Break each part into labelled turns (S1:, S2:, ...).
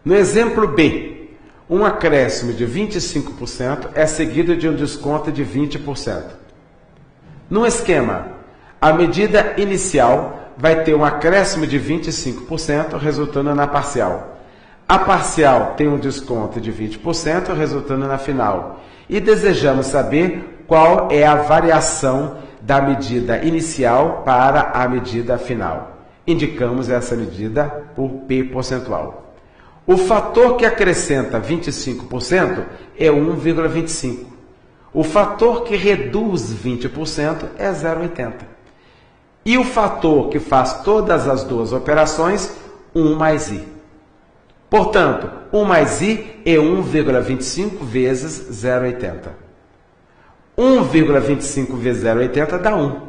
S1: No exemplo B, um acréscimo de 25% é seguido de um desconto de 20%. No esquema, a medida inicial vai ter um acréscimo de 25%, resultando na parcial. A parcial tem um desconto de 20%, resultando na final. E desejamos saber qual é a variação da medida inicial para a medida final. Indicamos essa medida por P percentual. O fator que acrescenta 25% é 1,25. O fator que reduz 20% é 0,80. E o fator que faz todas as duas operações, 1 mais I. Portanto, 1 mais I é 1,25 vezes 0,80. 1,25 vezes 0,80 dá 1,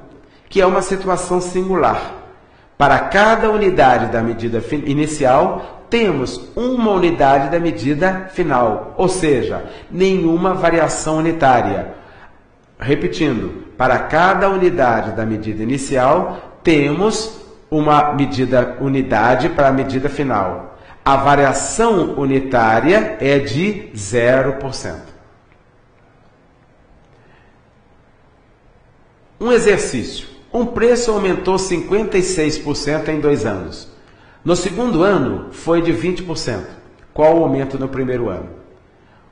S1: que é uma situação singular. Para cada unidade da medida inicial, temos uma unidade da medida final, ou seja, nenhuma variação unitária. Repetindo, para cada unidade da medida inicial, temos uma unidade para a medida final. A variação unitária é de 0%. Um exercício. Um preço aumentou 56% em 2 anos. No segundo ano, foi de 20%. Qual o aumento no primeiro ano?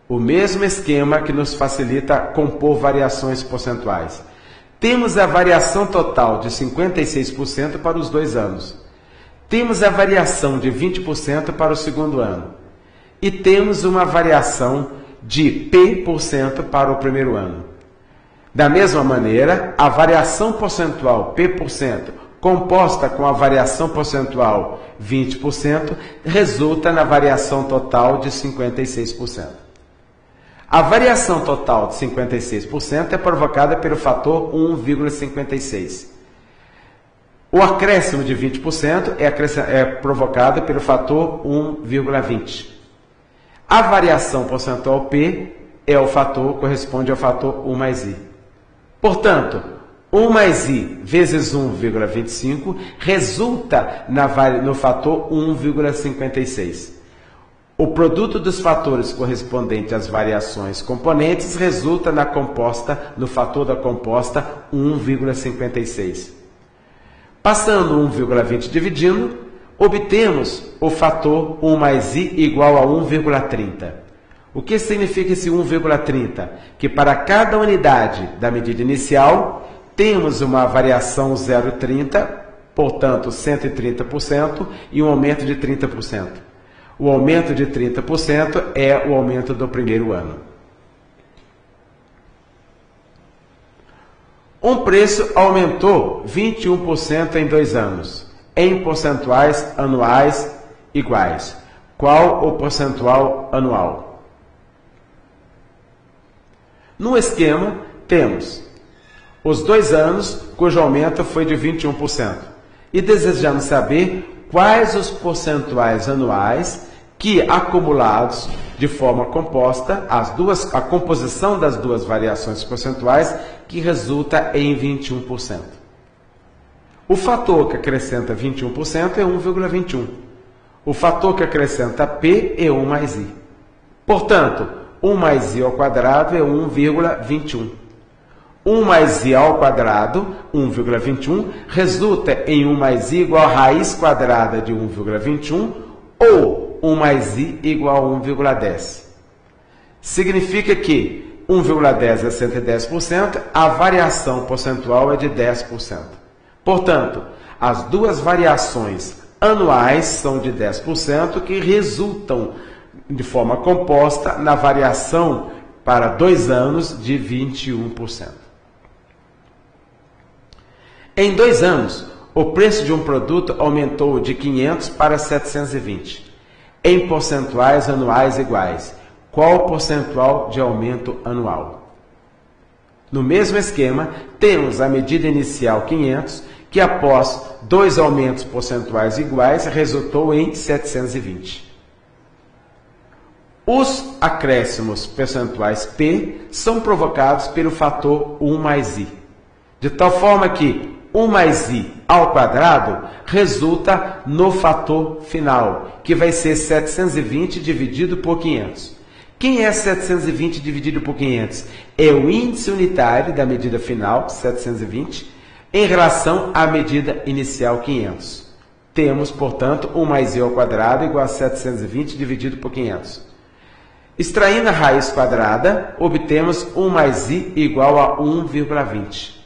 S1: O mesmo esquema que nos facilita compor variações percentuais. Temos a variação total de 56% para os 2 anos. Temos a variação de 20% para o segundo ano. E temos uma variação de P% para o primeiro ano. Da mesma maneira, a variação percentual P% composta com a variação percentual 20% resulta na variação total de 56%. A variação total de 56% é provocada pelo fator 1,56. O acréscimo de 20% é provocado pelo fator 1,20. A variação percentual P corresponde ao fator 1 mais I. Portanto, 1 mais I vezes 1,25 resulta no fator 1,56. O produto dos fatores correspondente às variações componentes resulta no fator da composta 1,56. Passando 1,20 dividindo, obtemos o fator 1 mais I igual a 1,30. O que significa esse 1,30? Que para cada unidade da medida inicial, temos uma variação 0,30, portanto 130%, e um aumento de 30%. O aumento de 30% é o aumento do primeiro ano. Um preço aumentou 21% em 2 anos, em percentuais anuais iguais. Qual o percentual anual? No esquema, temos os 2 anos, cujo aumento foi de 21%. E desejamos saber quais os percentuais anuais que, acumulados de forma composta, a composição das duas variações percentuais, que resulta em 21%. O fator que acrescenta 21% é 1,21. O fator que acrescenta P é 1 mais I. Portanto, 1 mais I ao quadrado é 1,21. 1 mais I ao quadrado, 1,21, resulta em 1 mais I igual a raiz quadrada de 1,21 ou 1 mais I igual a 1,10. Significa que 1,10 é 110%, a variação percentual é de 10%. Portanto, as duas variações anuais são de 10%, que resultam de forma composta na variação para 2 anos de 21%. Em 2 anos, o preço de um produto aumentou de 500 para 720, em percentuais anuais iguais. Qual o percentual de aumento anual? No mesmo esquema, temos a medida inicial 500, que após 2 aumentos percentuais iguais, resultou em 720. Os acréscimos percentuais P são provocados pelo fator 1 mais I, de tal forma que 1 mais i ao quadrado resulta no fator final, que vai ser 720 dividido por 500. Quem é 720 dividido por 500? É o índice unitário da medida final, 720, em relação à medida inicial, 500. Temos, portanto, 1 mais i ao quadrado igual a 720 dividido por 500. Extraindo a raiz quadrada, obtemos 1 mais i igual a 1,20.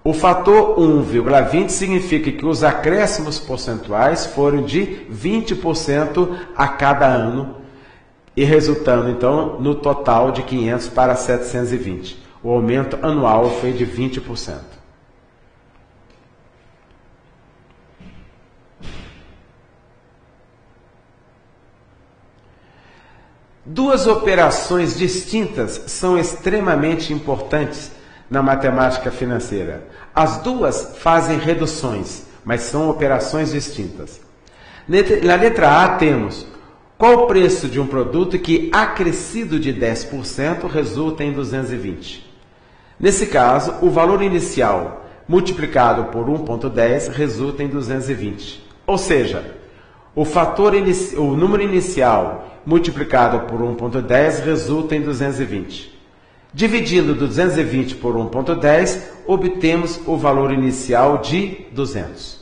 S1: O fator 1,20 significa que os acréscimos percentuais foram de 20% a cada ano, e resultando, então, no total de 500 para 720. O aumento anual foi de 20%. Duas operações distintas são extremamente importantes na matemática financeira. As duas fazem reduções, mas são operações distintas. Na letra A temos qual o preço de um produto que, acrescido de 10%, resulta em 220. Nesse caso, o valor inicial multiplicado por 1,10 resulta em 220. Ou seja, o número inicial multiplicado por 1,10 resulta em 220. Dividindo 220 por 1,10, obtemos o valor inicial de 200.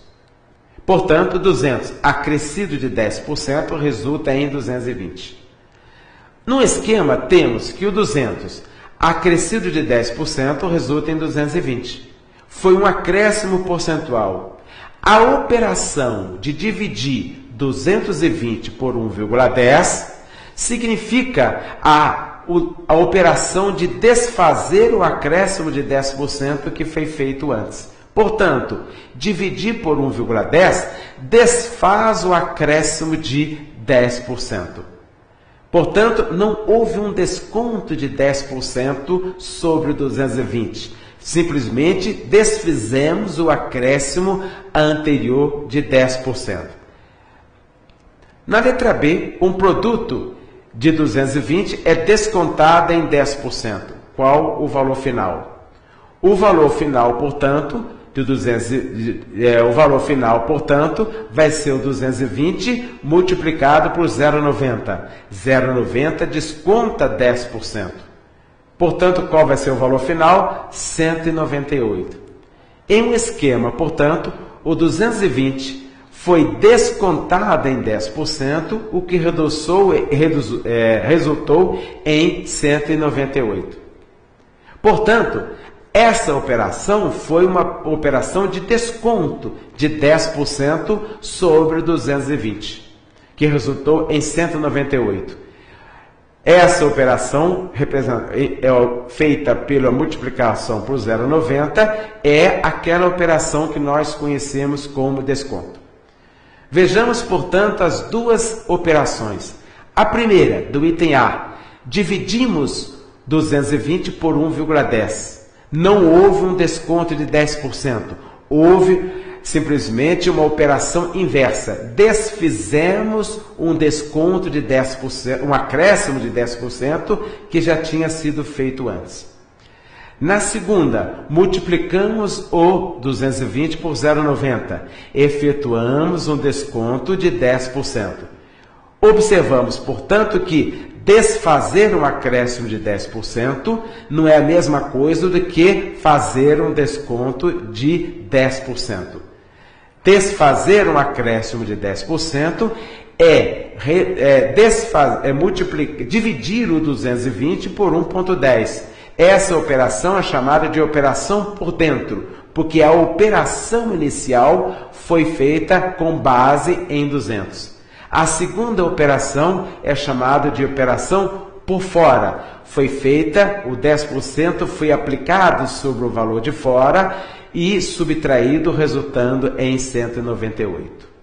S1: Portanto, 200 acrescido de 10% resulta em 220. No esquema, temos que o 200 acrescido de 10% resulta em 220. Foi um acréscimo percentual. A operação de dividir 220 por 1,10 significa a operação de desfazer o acréscimo de 10% que foi feito antes. Portanto, dividir por 1,10 desfaz o acréscimo de 10%. Portanto, não houve um desconto de 10% sobre o 220. Simplesmente desfizemos o acréscimo anterior de 10%. Na letra B, um produto de 220 é descontado em 10%. Qual o valor final? O valor final, portanto, vai ser o 220 multiplicado por 0,90. 0,90 desconta 10%. Portanto, qual vai ser o valor final? 198. Em um esquema, portanto, o 220 foi descontado em 10%, o que resultou em 198. Portanto, essa operação foi uma operação de desconto de 10% sobre 220, que resultou em 198. Essa operação, feita pela multiplicação por 0,90, é aquela operação que nós conhecemos como desconto. Vejamos, portanto, as duas operações. A primeira, do item A, dividimos 220 por 1,10. Não houve um desconto de 10%. Houve simplesmente uma operação inversa. Desfizemos um desconto de 10%, um acréscimo de 10% que já tinha sido feito antes. Na segunda, multiplicamos o 220 por 0,90. Efetuamos um desconto de 10%. Observamos, portanto, que desfazer um acréscimo de 10% não é a mesma coisa do que fazer um desconto de 10%. Desfazer um acréscimo de 10% dividir o 220 por 1,10. Essa operação é chamada de operação por dentro, porque a operação inicial foi feita com base em 200. A segunda operação é chamada de operação por fora. Foi feita, o 10% foi aplicado sobre o valor de fora e subtraído, resultando em 198.